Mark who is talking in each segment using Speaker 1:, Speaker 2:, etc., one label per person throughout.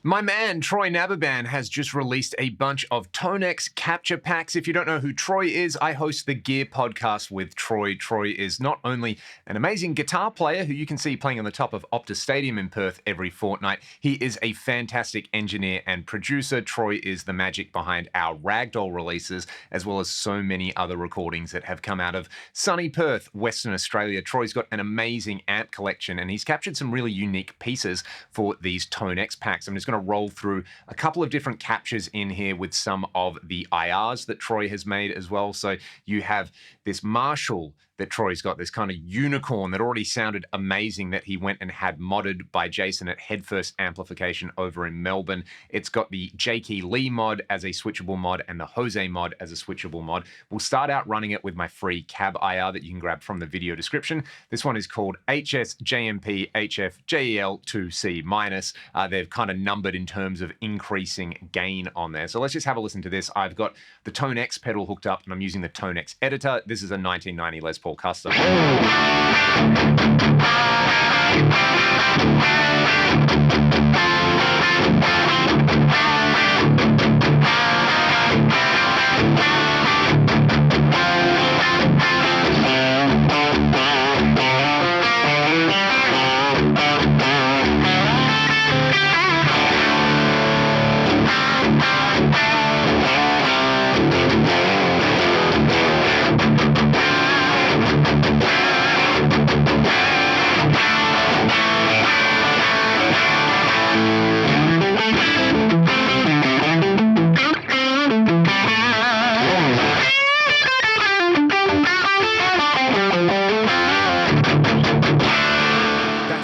Speaker 1: My man, Troy Nababan, has just released a bunch of ToneX capture packs. If you don't know who Troy is, I host the Gear podcast with Troy. Troy is not only an amazing guitar player who you can see playing on the top of Optus Stadium in Perth every fortnight, he is a fantastic engineer and producer. Troy is the magic behind our Ragdoll releases, as well as so many other recordings that have come out of sunny Perth, Western Australia. Troy's got an amazing amp collection, and he's captured some really unique pieces for these ToneX packs. I'm just going to roll through a couple of different captures in here with some of the IRs that Troy has made as well. So you have this Marshall that Troy's got, this kind of unicorn that already sounded amazing that he went and had modded by Jason at Headfirst Amplification over in Melbourne. It's got the Jakey Lee mod as a switchable mod and the Jose mod as a switchable mod. We'll start out running it with my free cab IR that you can grab from the video description. This one is called HSJMP HFJEL2C-. They've kind of numbered in terms of increasing gain on there. So let's just have a listen to this. I've got the ToneX pedal hooked up and I'm using the ToneX editor. This is a 1990 Les Paul Custom.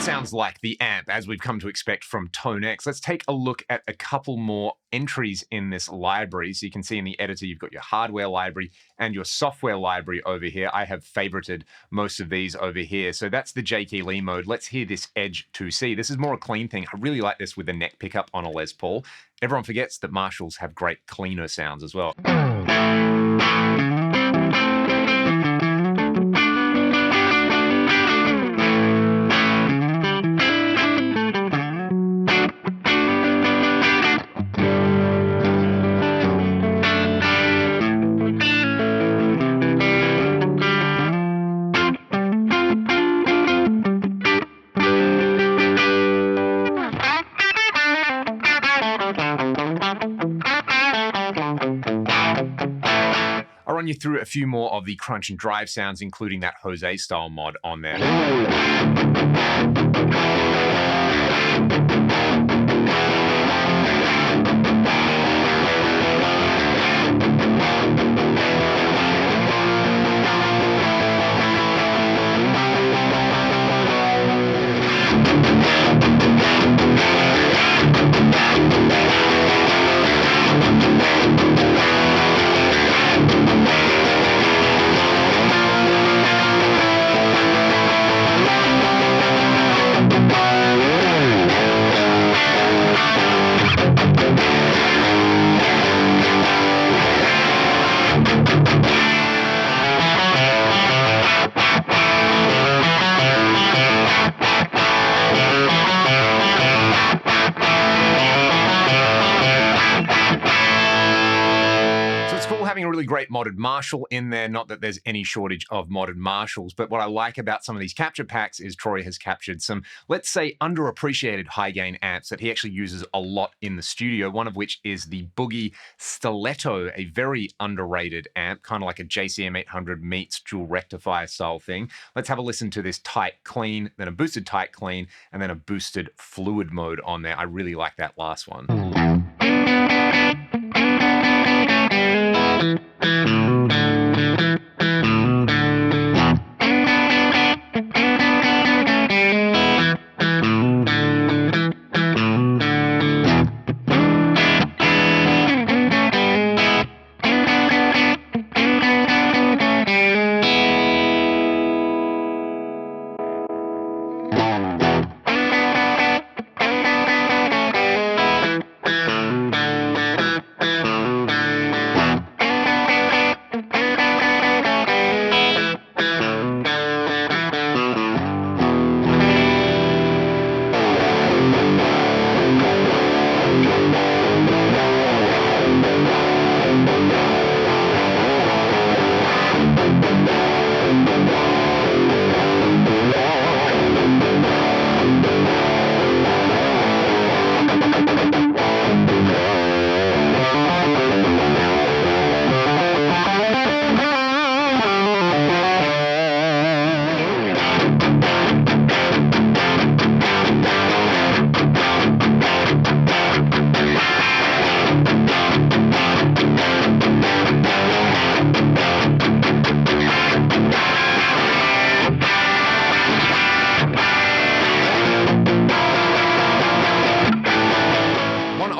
Speaker 1: Sounds like the amp as we've come to expect from ToneX. Let's take a look at a couple more entries in this library. So you can see in the editor, you've got your hardware library and your software library over here. I have favorited most of these over here. So that's the Jakey Lee mode. Let's hear this Edge 2C. This is more a clean thing. I really like this with the neck pickup on a Les Paul. Everyone forgets that Marshalls have great cleaner sounds as well. I'll run you through a few more of the crunch and drive sounds, including that Jose style mod on there. Having a really great modded Marshall in there, not that there's any shortage of modded Marshalls, but what I like about some of these capture packs is Troy has captured some, let's say, underappreciated high gain amps that he actually uses a lot in the studio, one of which is the Boogie Stiletto, a very underrated amp, kind of like a JCM 800 meets dual rectifier style thing. Let's have a listen to this tight clean, then a boosted tight clean, and then a boosted fluid mode on there. I really like that last one.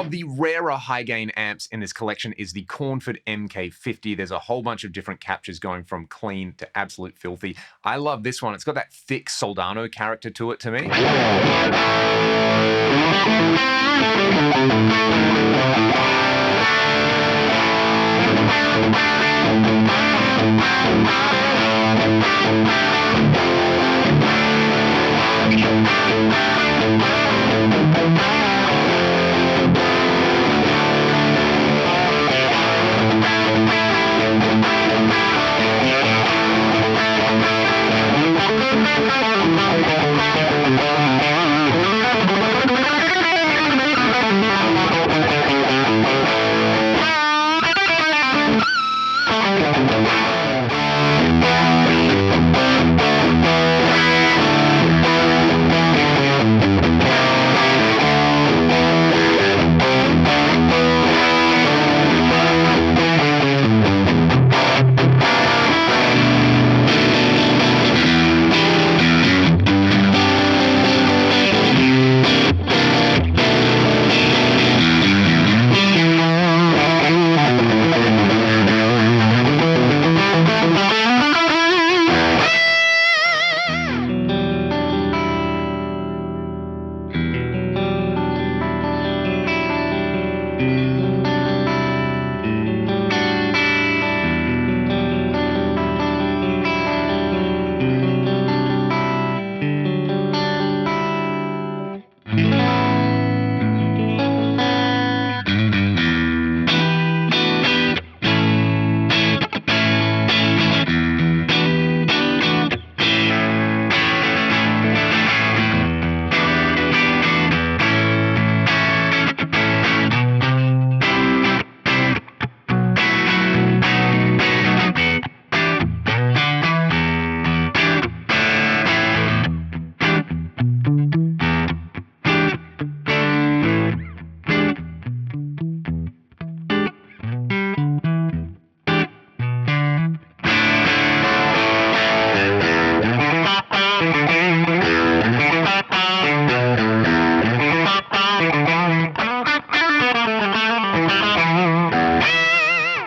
Speaker 1: of the rarer high gain amps in this collection is the Cornford MK50. There's a whole bunch of different captures going from clean to absolute filthy. I love this one. It's got that thick Soldano character to it to me.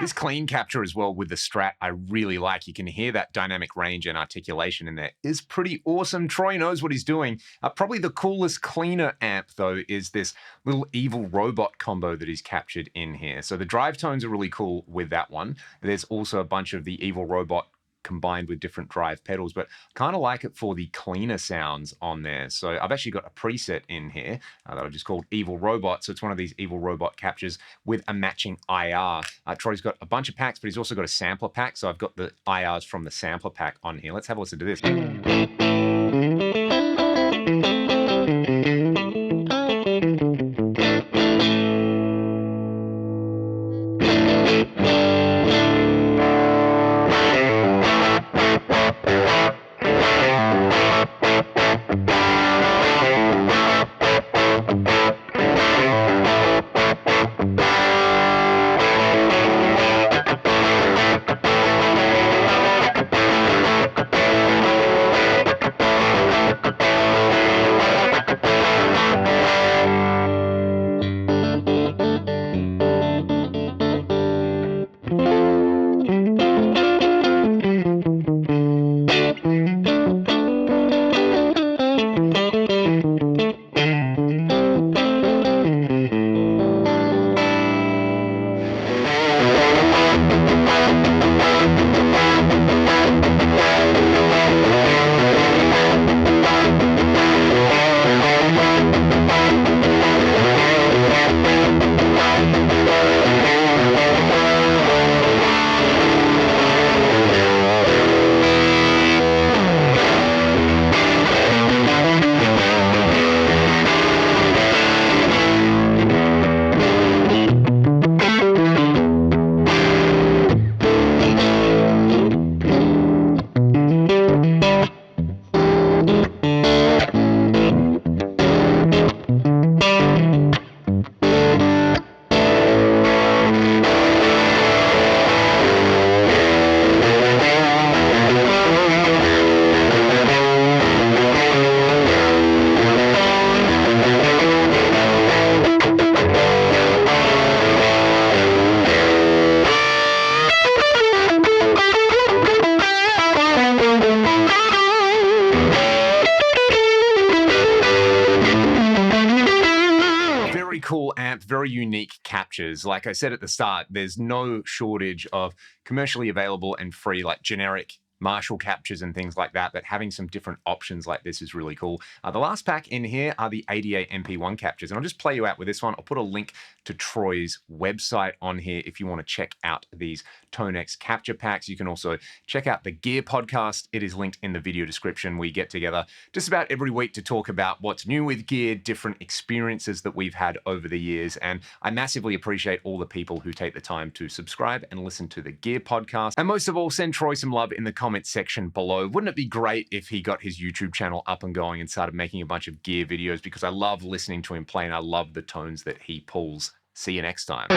Speaker 1: This clean capture as well with the Strat, I really like. You can hear that dynamic range and articulation in there. Is pretty awesome. Troy knows what he's doing. Probably the coolest cleaner amp, though, is this little evil robot combo that he's captured in here. So the drive tones are really cool with that one. There's also a bunch of the evil robot combined with different drive pedals, but kind of like it for the cleaner sounds on there. So I've actually got a preset in here that I've just called Evil Robot. So it's one of these Evil Robot captures with a matching IR. Troy's got a bunch of packs, but he's also got a sampler pack. So I've got the IRs from the sampler pack on here. Let's have a listen to this. very unique captures. Like I said at the start, there's no shortage of commercially available and free, like generic Marshall captures and things like that, but having some different options like this is really cool. The last pack in here are the 88 MP1 captures, and I'll just play you out with this one. I'll put a link to Troy's website on here if you want to check out these ToneX capture packs. You can also check out the Gear podcast. It is linked in the video description. We get together just about every week to talk about what's new with gear, different experiences that we've had over the years, and I massively appreciate all the people who take the time to subscribe and listen to the Gear podcast. And most of all, send Troy some love in the comments section below. Wouldn't it be great if he got his YouTube channel up and going and started making a bunch of gear videos, because I love listening to him play and I love the tones that he pulls. See you next time.